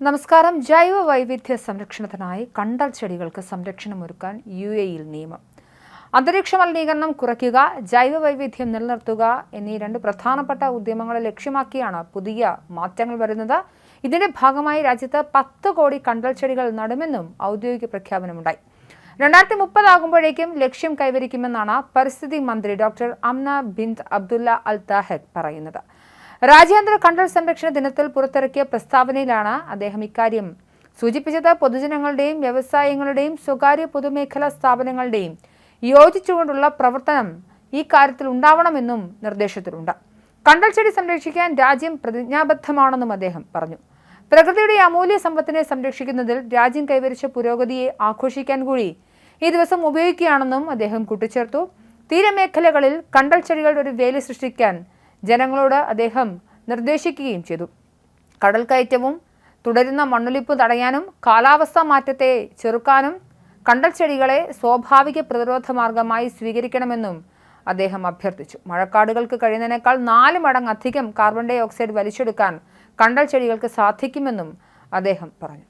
നമസ്കാരം. ജൈവ വൈവിധ്യ സംരക്ഷണത്തിനായി കണ്ടൽ ചെടികൾക്ക് സംരക്ഷണമൊരുക്കാൻ UAE-യിൽ നിയമം. അന്തരീക്ഷ മലിനീകരണം കുറയ്ക്കുക, ജൈവ വൈവിധ്യം നിലനിർത്തുക എന്നീ രണ്ട് പ്രധാനപ്പെട്ട ഉദ്യമങ്ങളെ ലക്ഷ്യമാക്കിയാണ് പുതിയ മാറ്റങ്ങൾ വരുന്നത്. ഇതിന്റെ ഭാഗമായി രാജ്യത്ത് 10 കോടി കണ്ടൽ ചെടികൾ നടുമെന്നും ഔദ്യോഗിക പ്രഖ്യാപനമുണ്ടായി. 2030 ആകുമ്പോഴേക്കും ലക്ഷ്യം കൈവരിക്കുമെന്നാണ് പരിസ്ഥിതി മന്ത്രി ഡോക്ടർ അംന ബിൻത് അബ്ദുള്ള അൽ താഹദ് പറയുന്നത്. രാജ്യാന്തര കണ്ടൽ സംരക്ഷണ ദിനത്തിൽ പുറത്തിറക്കിയ പ്രസ്താവനയിലാണ് അദ്ദേഹം ഇക്കാര്യം സൂചിപ്പിച്ചത്. പൊതുജനങ്ങളുടെയും വ്യവസായങ്ങളുടെയും സ്വകാര്യ പൊതുമേഖലാ സ്ഥാപനങ്ങളുടെയും യോജിച്ചുകൊണ്ടുള്ള പ്രവർത്തനം ഈ കാര്യത്തിൽ ഉണ്ടാവണമെന്നും നിർദ്ദേശത്തിലുണ്ട്. കണ്ടൽ ചെടി സംരക്ഷിക്കാൻ രാജ്യം പ്രതിജ്ഞാബദ്ധമാണെന്നും അദ്ദേഹം പറഞ്ഞു. പ്രകൃതിയുടെ അമൂല്യ സമ്പത്തിനെ സംരക്ഷിക്കുന്നതിൽ രാജ്യം കൈവരിച്ച പുരോഗതിയെ ആഘോഷിക്കാൻ കൂടി ഈ ദിവസം ഉപയോഗിക്കുകയാണെന്നും അദ്ദേഹം കൂട്ടിച്ചേർത്തു. തീരമേഖലകളിൽ കണ്ടൽ ചെടികളുടെ ഒരു വേലി സൃഷ്ടിക്കാൻ ജനങ്ങളോട് അദ്ദേഹം നിർദ്ദേശിക്കുകയും ചെയ്തു. കടൽ കയറ്റവും തുടരുന്ന മണ്ണൊലിപ്പ് തടയാനും കാലാവസ്ഥാ മാറ്റത്തെ ചെറുക്കാനും കണ്ടൽ ചെടികളെ സ്വാഭാവിക പ്രതിരോധ മാർഗമായി സ്വീകരിക്കണമെന്നും അദ്ദേഹം അഭ്യർത്ഥിച്ചു. മഴക്കാടുകൾക്ക് കഴിയുന്നതിനേക്കാൾ 4 മടങ്ങ് അധികം കാർബൺ ഡൈ ഓക്സൈഡ് വലിച്ചെടുക്കാൻ കണ്ടൽ ചെടികൾക്ക് സാധിക്കുമെന്നും അദ്ദേഹം പറഞ്ഞു.